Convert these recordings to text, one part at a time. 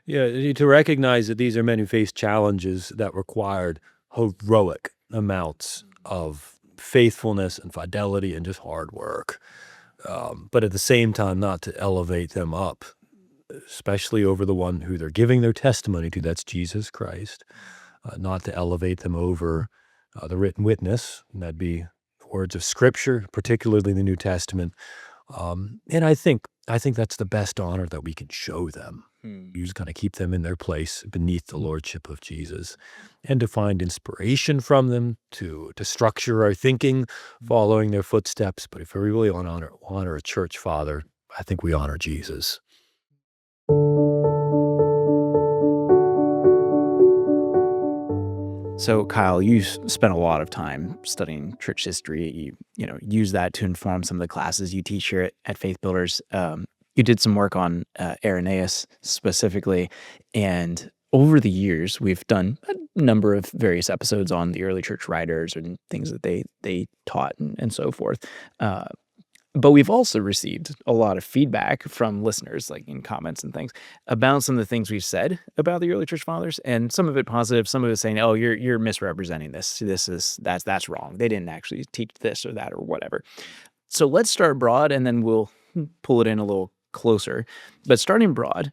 Yeah, you need to recognize that these are men who faced challenges that required heroic amounts of faithfulness and fidelity and just hard work. But at the same time, not to elevate them up, especially over the one who they're giving their testimony to, that's Jesus Christ, not to elevate them over the written witness, and that'd be the words of Scripture, particularly the New Testament. And I think that's the best honor that we can show them. Hmm. You just kind of keep them in their place beneath the lordship of Jesus, and to find inspiration from them to structure our thinking, following their footsteps. But if we really want to honor a church father, I think we honor Jesus. So, Kyle, you spent a lot of time studying church history. You use that to inform some of the classes you teach here at Faith Builders. You did some work on Irenaeus specifically, and over the years, we've done a number of various episodes on the early church writers and things that they taught and so forth. Uh, But we've also received a lot of feedback from listeners, like in comments and things, about some of the things we've said about the early church fathers, and some of it positive, some of it saying, "Oh, you're misrepresenting this. That's wrong. They didn't actually teach this or that or whatever." So let's start broad, and then we'll pull it in a little closer. But starting broad,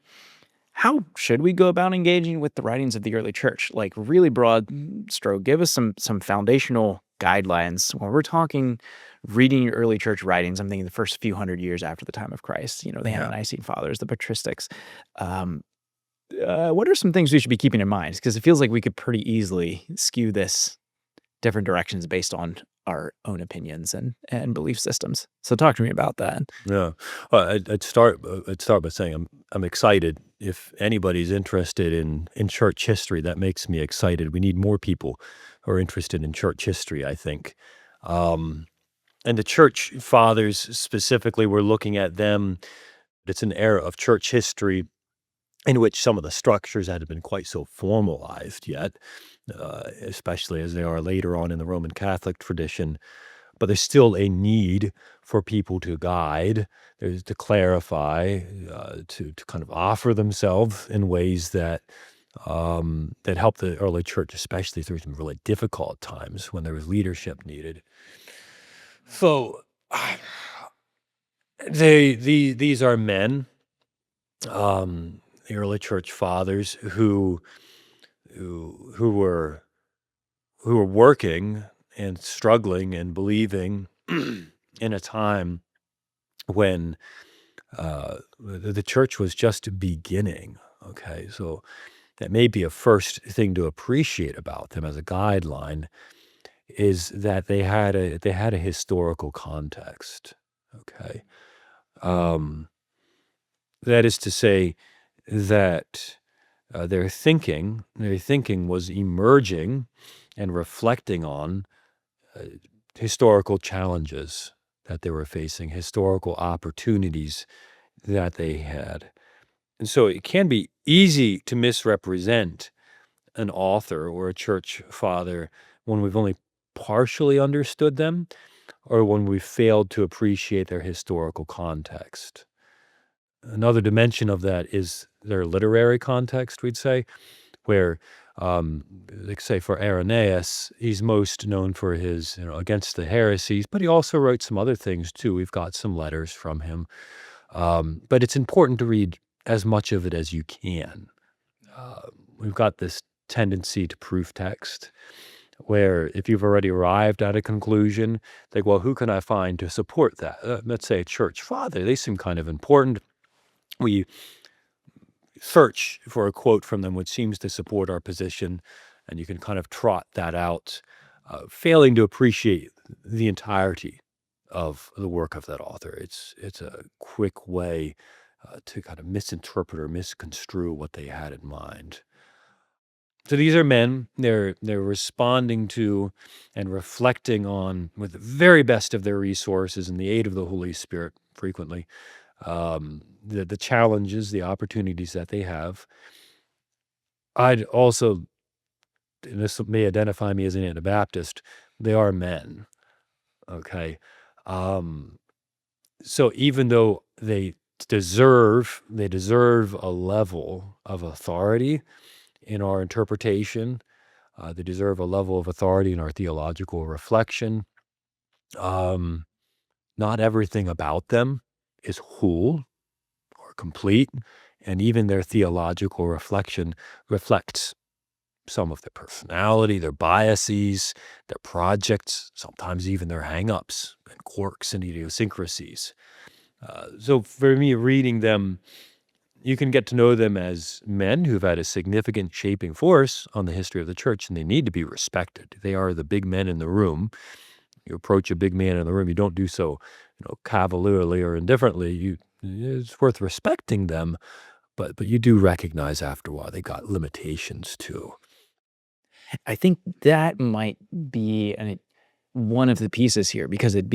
how should we go about engaging with the writings of the early church? Like really broad stroke, give us some foundational guidelines when we're talking reading your early church writings. I'm thinking the first few hundred years after the time of Christ, the Yeah. Ante-Nicene Fathers, the patristics. Um, what are some things we should be keeping in mind? Because it feels like we could pretty easily skew this different directions based on our own opinions and belief systems. So talk to me about that. Yeah. I'd start by saying I'm excited. If anybody's interested in church history, that makes me excited. We need more people who are interested in church history, I think. Um, and the church fathers specifically, we're looking at them. It's an era of church history in which some of the structures hadn't been quite so formalized yet, especially as they are later on in the Roman Catholic tradition. But there's still a need for people to guide, there's to clarify, to kind of offer themselves in ways that help the early church, especially through some really difficult times when there was leadership needed. So, these are men, the early church fathers who were working and struggling and believing in a time when the church was just beginning. Okay, so that may be a first thing to appreciate about them as a guideline is that they had a historical context. Okay, um, that is to say that their thinking was emerging and reflecting on uh, historical challenges that they were facing, historical opportunities that they had. And so it can be easy to misrepresent an author or a church father when we've only partially understood them or when we've failed to appreciate their historical context. Another dimension of that is their literary context, we'd say, where, like say for Irenaeus, he's most known for his, against the heresies, but he also wrote some other things too. We've got some letters from him. But it's important to read as much of it as you can. Uh, we've got this tendency to proof text, where if you've already arrived at a conclusion, think, well, who can I find to support that? Let's say a church father, they seem kind of important. We search for a quote from them which seems to support our position, and you can kind of trot that out, failing to appreciate the entirety of the work of that author. It's a quick way to kind of misinterpret or misconstrue what they had in mind. So these are men. They're responding to and reflecting on with the very best of their resources and the aid of the Holy Spirit frequently the challenges, the opportunities that they have. I'd also, and this may identify me as an Anabaptist, they are men. Okay. Um, so even though they they deserve a level of authority in our interpretation. They deserve a level of authority in our theological reflection. Um, Not everything about them is whole or complete, and even their theological reflection reflects some of their personality, their biases, their projects, sometimes even their hang-ups and quirks and idiosyncrasies. So for me, reading them, you can get to know them as men who've had a significant shaping force on the history of the church, and they need to be respected. They are the big men in the room. You approach a big man in the room, you don't do so, cavalierly or indifferently. It's worth respecting them, but you do recognize after a while they got limitations too. I think that might be one of the pieces here because it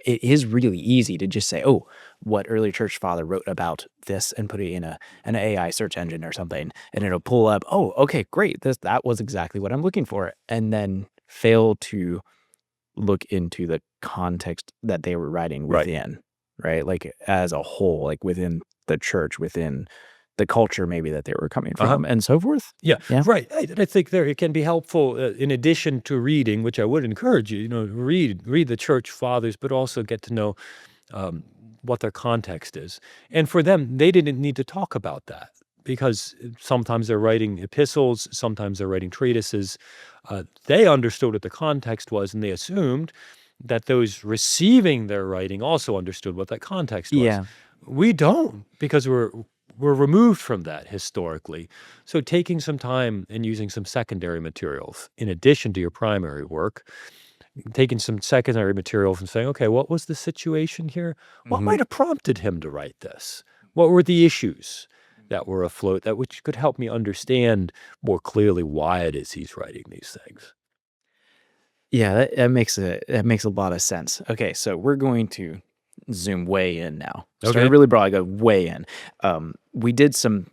is really easy to just say, "Oh, what early church father wrote about this," and put it in an AI search engine or something, and it'll pull up, "Oh, okay, great. That was exactly what I'm looking for," and then fail to look into the context that they were writing Right. within, right? Like as a whole, like within the church, within the culture maybe that they were coming Uh-huh. from, and so forth. Yeah, Yeah. right. I think there it can be helpful, in addition to reading, which I would encourage you, read the church fathers, but also get to know um, what their context is. And for them, they didn't need to talk about that because sometimes they're writing epistles, sometimes they're writing treatises. They understood what the context was, and they assumed that those receiving their writing also understood what that context was. Yeah. We don't because we're removed from that historically. So taking some time and using some secondary materials in addition to your primary work, taking some secondary materials and saying, okay, what was the situation here? What Mhm. might have prompted him to write this? What were the issues that were afloat that which could help me understand more clearly why it is he's writing these things? Yeah, that makes a lot of sense. Okay, so we're going to zoom way in now. Started Okay. really broad, go way in. We did some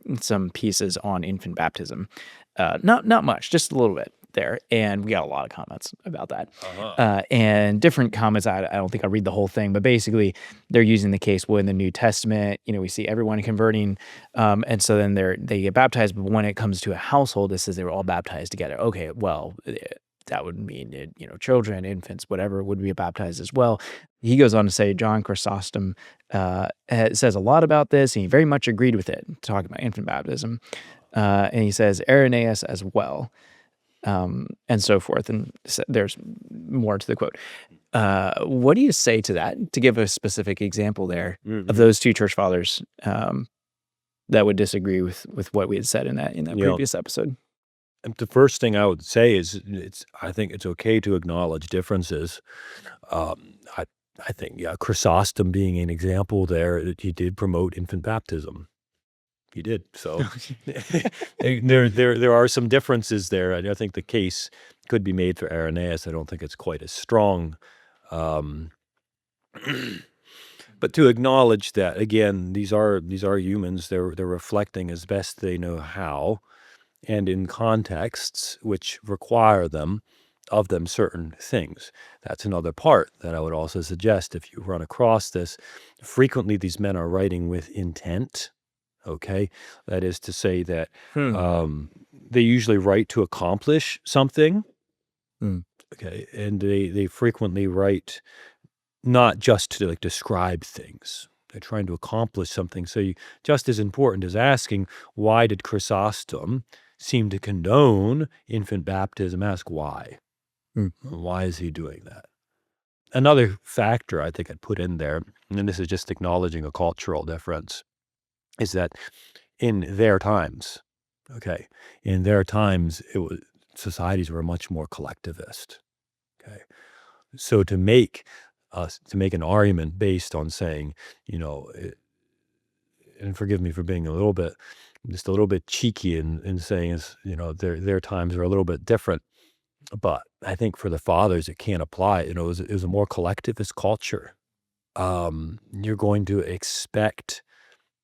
pieces on infant baptism. Not much, just a little bit there, and we got a lot of comments about that. Uh-huh. And different comments. I don't think I'll read the whole thing, but basically they're using the case well in the New Testament. We see everyone converting, and so then they get baptized. But when it comes to a household, it says they were all baptized together. Okay, well, that would mean that, children, infants, whatever would be baptized as well. He goes on to say John Chrysostom says a lot about this, and he very much agreed with it, talking about infant baptism. And he says Irenaeus as well, and so forth. And there's more to the quote. What do you say to that? To give a specific example there of Mhm. those two church fathers that would disagree with what we had said in that You know, previous episode. and the first thing I would say is I think it's okay to acknowledge differences. I think, yeah, Chrysostom being an example there, that he did promote infant baptism. He did. So there are some differences there. I think the case could be made for Irenaeus. I don't think it's quite as strong. Um, but to acknowledge that again, these are humans. They're reflecting as best they know how, and in contexts which require of them certain things. That's another part that I would also suggest if you run across this. Frequently, these men are writing with intent. Okay, that is to say that Hmm. they usually write to accomplish something. Hmm. Okay, and they frequently write not just to like describe things. They're trying to accomplish something. So just as important as asking, why did Chrysostom seem to condone infant baptism? Ask why. Hmm. Why is he doing that? Another factor I think I'd put in there, and this is just acknowledging a cultural difference, is that in their times, okay, in their times, societies were much more collectivist. Okay, so to make an argument based on saying, and forgive me for being just a little bit cheeky in saying is, their times are a little bit different. But I think for the fathers, it can't apply. It was a more collectivist culture. You're going to expect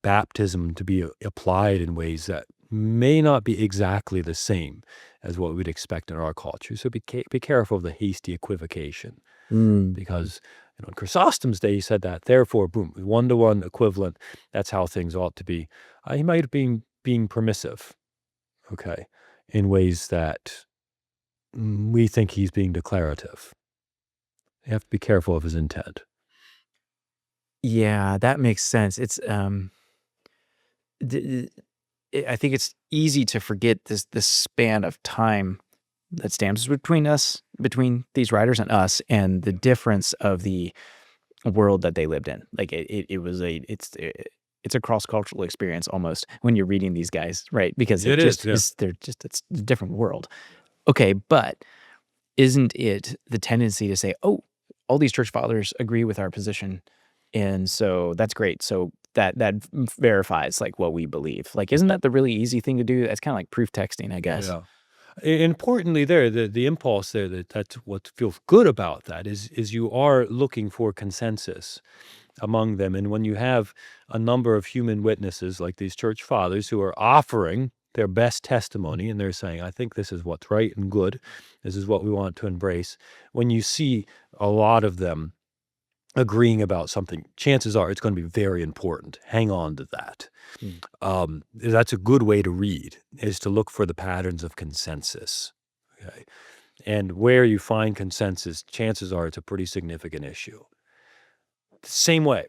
baptism to be applied in ways that may not be exactly the same as what we'd expect in our culture. So be careful of the hasty equivocation. Mm. because in Chrysostom's day, he said that, therefore, boom, one-to-one equivalent, that's how things ought to be. He might have been being permissive, okay, in ways that we think he's being declarative. You have to be careful of his intent. Yeah, that makes sense. I think it's easy to forget this span of time that stands between these writers and us, and the difference of the world that they lived in. Like it's a cross cultural experience almost when you're reading these guys, right? Because it It is, just yeah. is it's a different world. Okay, but isn't it the tendency to say, "Oh, all these church fathers agree with our position, and so that's great." So that verifies like what we believe. Like, isn't that the really easy thing to do? That's kind of like proof texting, I guess. Yeah. Importantly, there, the impulse there, that's what feels good about that is you are looking for consensus among them. And when you have a number of human witnesses like these church fathers who are offering their best testimony and they're saying, I think this is what's right and good, this is what we want to embrace. When you see a lot of them agreeing about something, chances are it's going to be very important. Hang on to that. Mm. That's a good way to read, is to look for the patterns of consensus. Okay. And where you find consensus, chances are it's a pretty significant issue. The same way,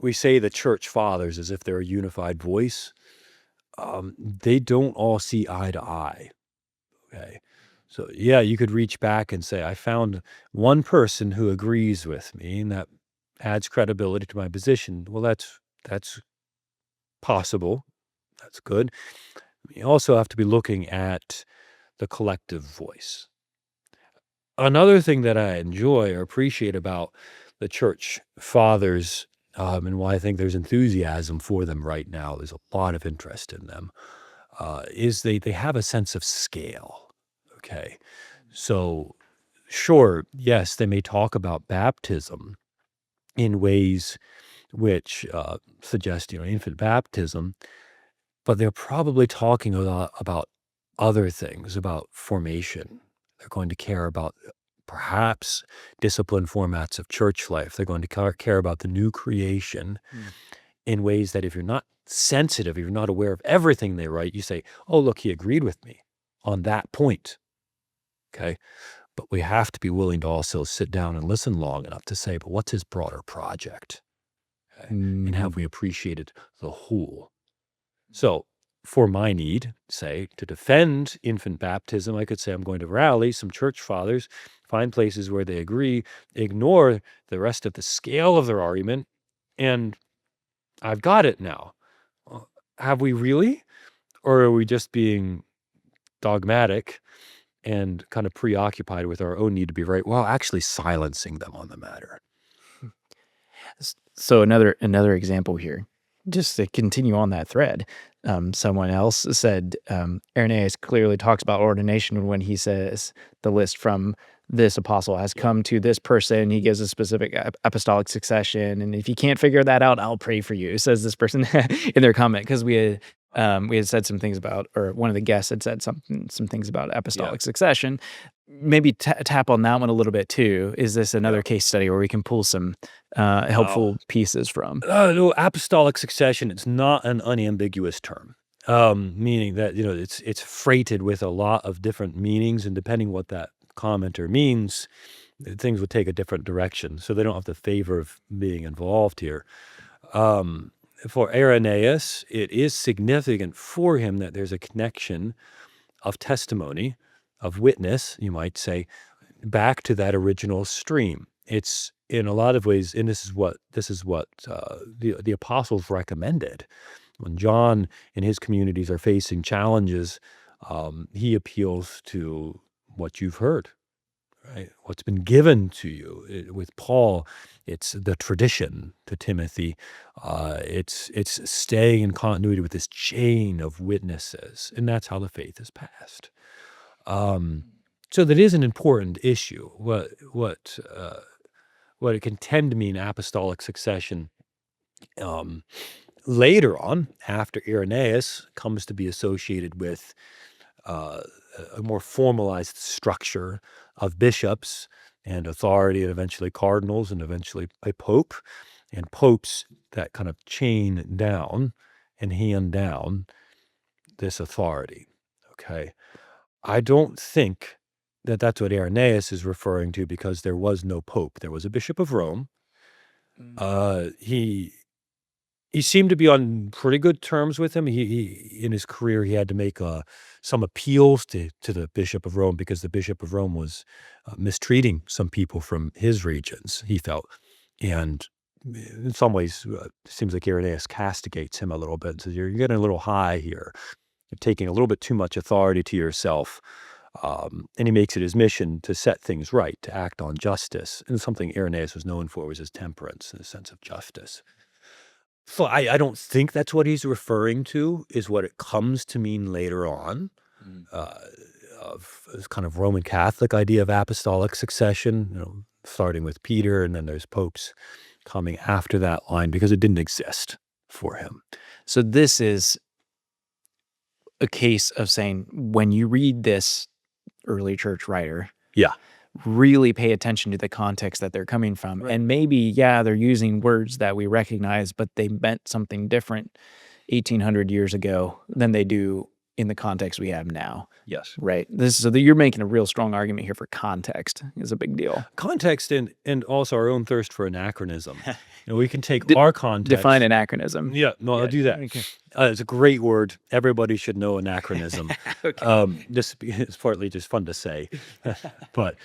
we say the church fathers as if they're a unified voice. They don't all see eye to eye. Okay. So yeah, you could reach back and say, I found one person who agrees with me, and that adds credibility to my position. Well, that's possible. That's good. You also have to be looking at the collective voice. Another thing that I enjoy or appreciate about the church fathers, and why I think there's enthusiasm for them right now, there's a lot of interest in them, is they have a sense of scale. Okay. So, sure, yes, they may talk about baptism in ways which suggest, infant baptism, but they're probably talking a lot about other things, about formation. They're going to care about perhaps disciplined formats of church life. They're going to care about the new creation Mm. in ways that if you're not sensitive, if you're not aware of everything they write, you say, oh, look, he agreed with me on that point. Okay. But we have to be willing to also sit down and listen long enough to say, but what's his broader project? Okay. And have Mhm. we appreciated the whole? So, for my need, say, to defend infant baptism, I could say I'm going to rally some church fathers, find places where they agree, ignore the rest of the scale of their argument, and I've got it now. Have we really? Or are we just being dogmatic and kind of preoccupied with our own need to be right while actually silencing them on the matter? So another example here, just to continue on that thread, someone else said Irenaeus clearly talks about ordination when he says the list from this apostle has come to this person. He gives a specific apostolic succession, and if you can't figure that out, I'll pray for you, says this person in their comment, because we had said some things about, or one of the guests had said some things about Yeah. apostolic succession. Maybe tap on that one a little bit too. Is this Yeah. another case study where we can pull some Oh, helpful pieces from? no, apostolic succession, it's not an unambiguous term. Meaning that, it's freighted with a lot of different meanings, and depending what that commenter means, things would take a different direction. So they don't have the favor of being involved here. Um, for Irenaeus, it is significant for him that there's a connection of testimony, of witness, you might say, back to that original stream. It's in a lot of ways, and this is what the apostles recommended when John and his communities are facing challenges. He appeals to what you've heard, right? What's been given to you. With Paul, it's the tradition. To Timothy, it's staying in continuity with this chain of witnesses, and that's how the faith is passed. Um, so that is an important issue. What it can tend to mean, apostolic succession, um, later on, after Irenaeus, comes to be associated with uh, a more formalized structure of bishops and authority, and eventually cardinals, and eventually a pope, and popes that kind of chain down and hand down this authority. Okay. I don't think that that's what Irenaeus is referring to, because there was no pope. There was a bishop of Rome. He seemed to be on pretty good terms with him. He in his career, he had to make some appeals to the Bishop of Rome, because the Bishop of Rome was mistreating some people from his regions, he felt. And in some ways, it seems like Irenaeus castigates him a little bit and says, you're getting a little high here. You're taking a little bit too much authority to yourself. And he makes it his mission to set things right, to act on justice. And something Irenaeus was known for was his temperance and his sense of justice. So I don't think that's what he's referring to, is what it comes to mean later on, uh, of this kind of Roman Catholic idea of apostolic succession, starting with Peter, and then there's popes coming after that line, because it didn't exist for him. So this is a case of saying, when you read this early church writer, Yeah. really pay attention to the context that they're coming from. Right. And maybe, they're using words that we recognize, but they meant something different 1800 years ago than they do in the context we have now. Yes. Right. You're making a real strong argument here for context is a big deal. Context, and also our own thirst for anachronism. We can take our context. Define anachronism. Yeah, no, I'll do that. Okay. It's a great word. Everybody should know anachronism. Okay. It's partly just fun to say, but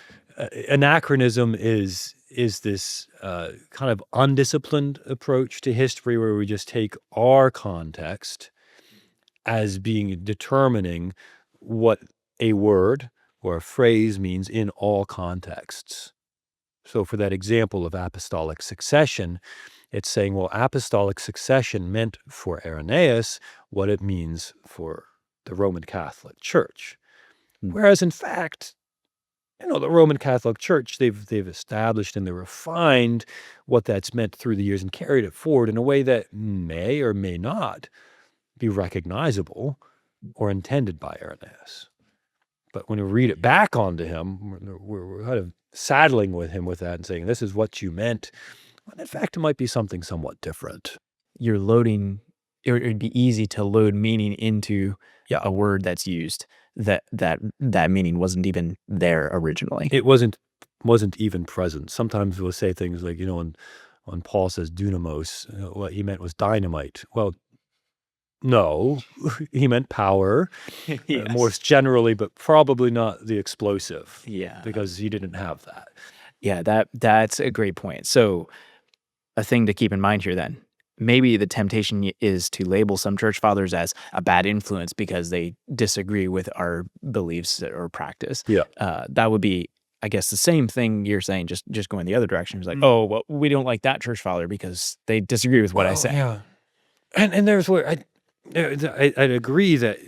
anachronism is this kind of undisciplined approach to history, where we just take our context as being determining what a word or a phrase means in all contexts. So for that example of apostolic succession, it's saying, well, apostolic succession meant for Irenaeus what it means for the Roman Catholic Church. Whereas in fact, the Roman Catholic Church, they've established and they refined what that's meant through the years and carried it forward in a way that may or may not be recognizable or intended by Irenaeus. But when we read it back onto him, we're kind of saddling with him with that and saying, this is what you meant. When in fact, it might be something somewhat different. You're loading, it'd be easy to load meaning into a word that's used that meaning wasn't even there originally. It wasn't even present. Sometimes we'll say things like, when Paul says dunamos, what he meant was dynamite. Well, no, he meant power, Yes. more generally, but probably not the explosive. Yeah. Because he didn't have that. Yeah, that's a great point. So a thing to keep in mind here then, maybe the temptation is to label some church fathers as a bad influence because they disagree with our beliefs or practice. Yeah. That would be, I guess, the same thing you're saying, just going the other direction. It's like, oh, well, we don't like that church father because they disagree with what I say. Yeah. And there's where I'd agree that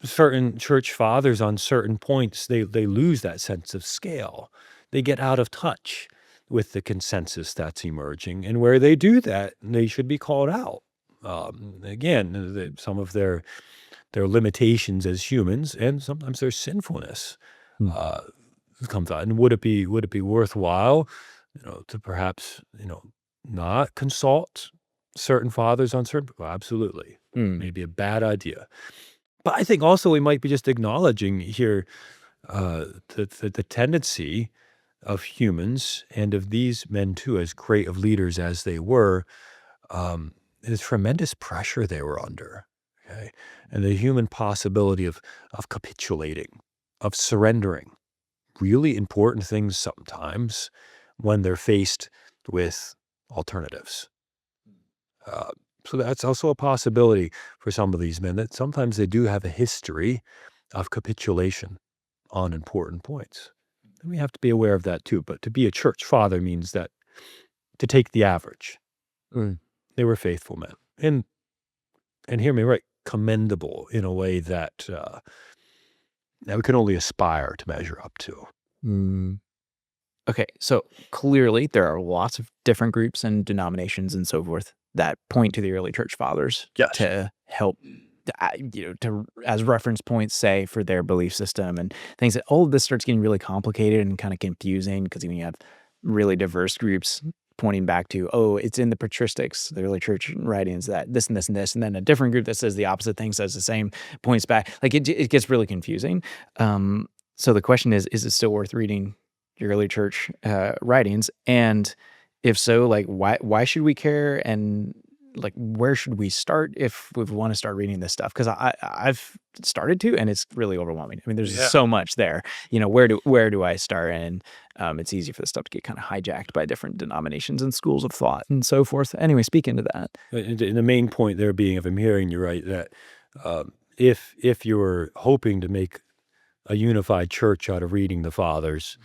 certain church fathers on certain points, they lose that sense of scale. They get out of touch with the consensus that's emerging. And where they do that, they should be called out. Again, some of their limitations as humans, and sometimes their sinfulness comes out. And would it be worthwhile, to perhaps, not consult certain fathers on certain? Well, absolutely. Maybe a bad idea. But I think also we might be just acknowledging here the tendency of humans, and of these men too, as great of leaders as they were, the tremendous pressure they were under, okay? And the human possibility of capitulating, of surrendering really important things sometimes when they're faced with alternatives. So that's also a possibility for some of these men, that sometimes they do have a history of capitulation on important points. And we have to be aware of that too. But to be a church father means that, to take the average, they were faithful men. And hear me right, commendable in a way that we can only aspire to measure up to. Okay, so clearly there are lots of different groups and denominations and so forth that point to the early church fathers Yes. to help to as reference points, say, for their belief system and things. That all of this starts getting really complicated and kind of confusing because when you have really diverse groups pointing back to, oh, it's in the patristics, the early church writings, that this and this and this, and then a different group that says the opposite thing says the same, points back. Like it gets really confusing. So the question is it still worth reading your early church writings? And if so, like why should we care? And like where should we start if we want to start reading this stuff? Because I've started to, and it's really overwhelming. I mean, there's Yeah. so much there. Where do I start? And it's easy for this stuff to get kind of hijacked by different denominations and schools of thought and so forth. Anyway, speak into that. And the main point there being, if I'm hearing you right, that if you're hoping to make a unified church out of reading the fathers,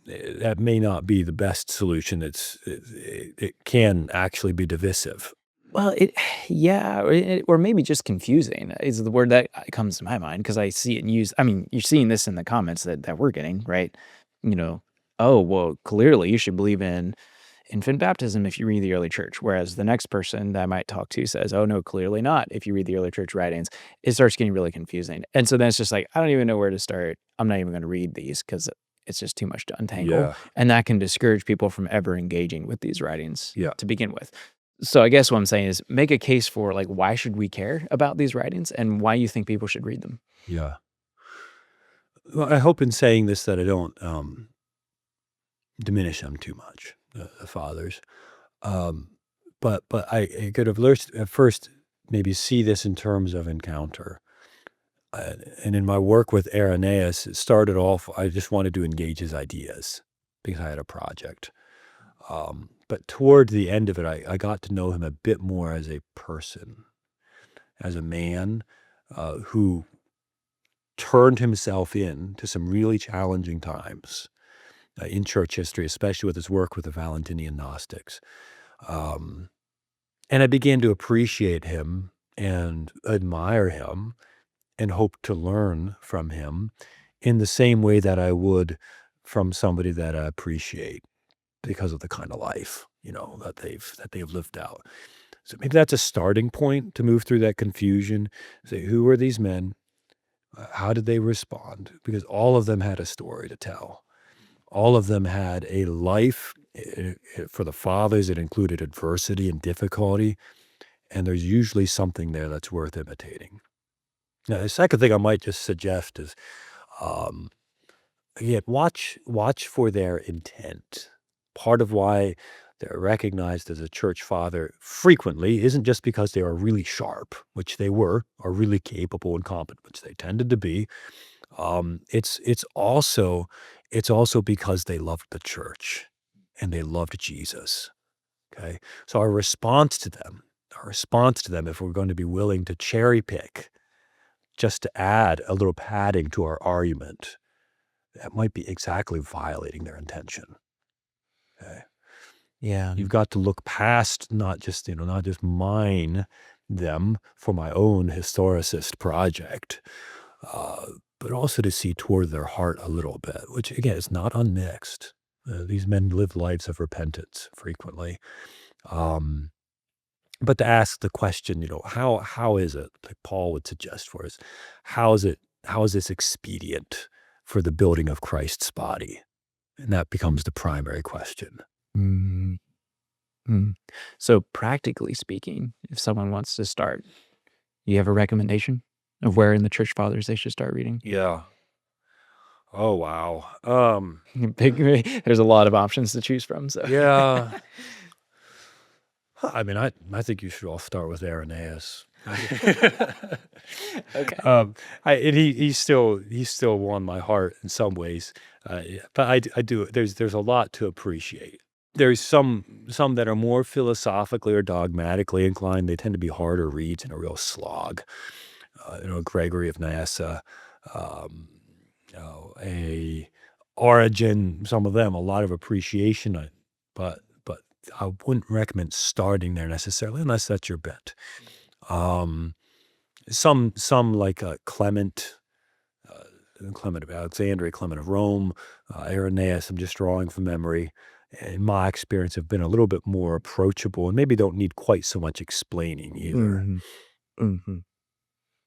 that may not be the best solution. It can actually be divisive. Well, or maybe just confusing is the word that comes to my mind because I see it used. I mean, you're seeing this in the comments that we're getting, right? Oh, well, clearly you should believe in infant baptism if you read the early church. Whereas the next person that I might talk to says, oh, no, clearly not if you read the early church writings. It starts getting really confusing. And so then it's just like, I don't even know where to start. I'm not even going to read these because it's just too much to untangle. Yeah. And that can discourage people from ever engaging with these writings Yeah. to begin with. So I guess what I'm saying is make a case for like why should we care about these writings and why you think people should read them. Yeah. Well, I hope in saying this that I don't diminish them too much, the fathers. But I could have learned at first maybe see this in terms of encounter. And in my work with Irenaeus, it started off, I just wanted to engage his ideas because I had a project. But toward the end of it, I got to know him a bit more as a person, as a man who turned himself in to some really challenging times in church history, especially with his work with the Valentinian Gnostics. And I began to appreciate him and admire him and hope to learn from him in the same way that I would from somebody that I appreciate because of the kind of life, that they've lived out. So maybe that's a starting point to move through that confusion. Say, who are these men? How did they respond? Because all of them had a story to tell. All of them had a life. For the fathers, it included adversity and difficulty, and there's usually something there that's worth imitating. Now, the second thing I might just suggest is, again, watch for their intent. Part of why they're recognized as a church father frequently isn't just because they are really sharp, which they were, or really capable and competent, which they tended to be. It's also because they loved the church and they loved Jesus. Okay, so our response to them, if we're going to be willing to cherry pick, just to add a little padding to our argument, that might be exactly violating their intention. Okay. Yeah. You've got to look past not just mine them for my own historicist project, but also to see toward their heart a little bit, which again is not unmixed. These men live lives of repentance frequently. But to ask the question, how is it, like Paul would suggest for us, how is this expedient for the building of Christ's body? And that becomes the primary question. Mm. So practically speaking, if someone wants to start, you have a recommendation of where in the church fathers they should start reading? Yeah. Oh, wow. There's a lot of options to choose from. So Yeah. I mean, I think you should all start with Irenaeus. Okay. And he's still won my heart in some ways, but I do. There's a lot to appreciate. There's some that are more philosophically or dogmatically inclined. They tend to be harder reads and a real slog. Gregory of Nyssa, a Origen. Some of them, a lot of appreciation, but I wouldn't recommend starting there necessarily unless that's your bent. Some like Clement of Alexandria, Clement of Rome, Irenaeus, I'm just drawing from memory, in my experience, have been a little bit more approachable and maybe don't need quite so much explaining either. Mhm.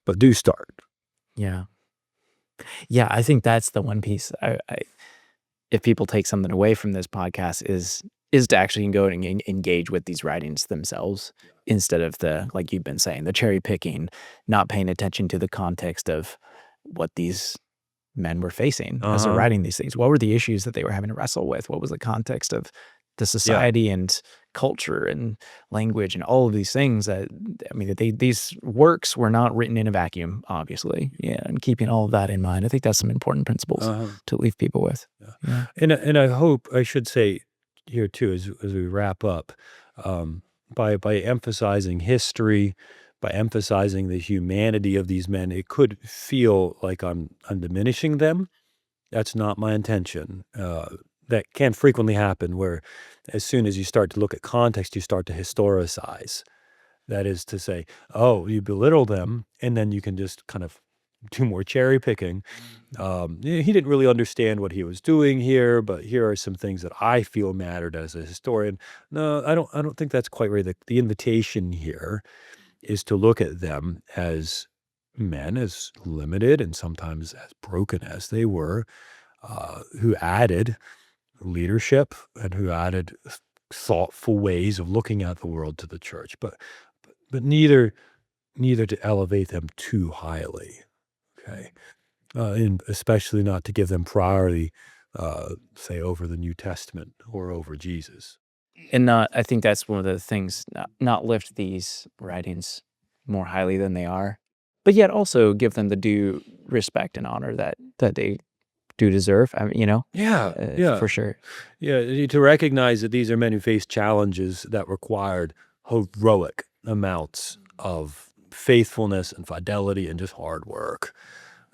but do start. Yeah. Yeah, I think that's the one piece if people take something away from this podcast is to actually go and engage with these writings themselves instead of like you've been saying, the cherry picking, not paying attention to the context of what these men were facing as they're writing these things. What were the issues that they were having to wrestle with? What was the context of the society and culture and language and all of these things that, I mean, these works were not written in a vacuum, obviously. Yeah. And keeping all of that in mind, I think that's some important principles to leave people with. Yeah. And I hope, I should say here too, as we wrap up, by emphasizing history, by emphasizing the humanity of these men, it could feel like I'm diminishing them. That's not my intention. That can frequently happen where as soon as you start to look at context, you start to historicize. That is to say, oh, you belittle them, and then you can just kind of do more cherry picking. He didn't really understand what he was doing here, but here are some things that I feel mattered as a historian. No, I don't think that's quite right. The invitation here is to look at them as men, as limited and sometimes as broken as they were, who added leadership and who added thoughtful ways of looking at the world to the church, but neither to elevate them too highly. Okay, and especially not to give them priority, say over the New Testament or over Jesus. And I think that's one of the things, not lift these writings more highly than they are, but yet also give them the due respect and honor that they do deserve. I mean, Yeah. for sure. Yeah, to recognize that these are men who faced challenges that required heroic amounts of faithfulness and fidelity and just hard work.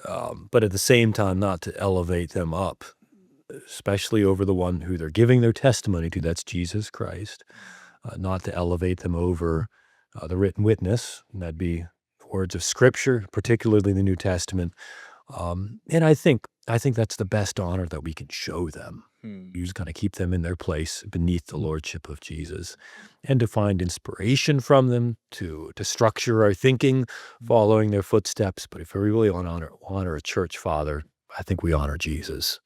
But at the same time, not to elevate them up, especially over the one who they're giving their testimony to, that's Jesus Christ, not to elevate them over the written witness, and that'd be the words of Scripture, particularly the New Testament. And I think that's the best honor that we can show them. You just kind of keep them in their place beneath the lordship of Jesus, and to find inspiration from them to structure our thinking, following their footsteps. But if we really want to honor a church father, I think we honor Jesus.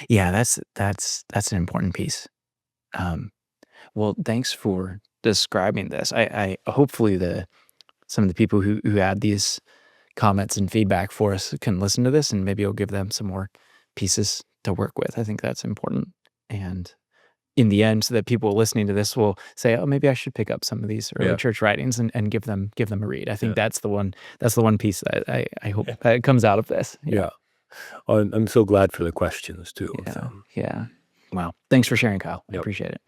Yeah, that's an important piece. Well, thanks for describing this. I hopefully some of the people who add these comments and feedback for us can listen to this, and maybe it'll give them some more pieces to work with. I think that's important. And in the end, so that people listening to this will say, oh, maybe I should pick up some of these early church writings and give them a read. I think that's the one piece that I hope that comes out of this. Yeah. I'm so glad for the questions too. Yeah. Wow. Thanks for sharing, Kyle. I appreciate it.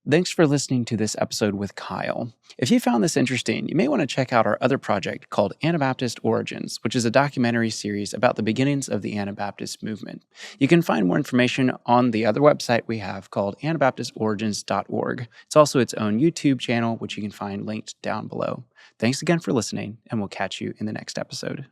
Thanks for listening to this episode with Kyle. If you found this interesting, you may want to check out our other project called Anabaptist Origins, which is a documentary series about the beginnings of the Anabaptist movement. You can find more information on the other website we have called anabaptistorigins.org. It's also its own YouTube channel, which you can find linked down below. Thanks again for listening, and we'll catch you in the next episode.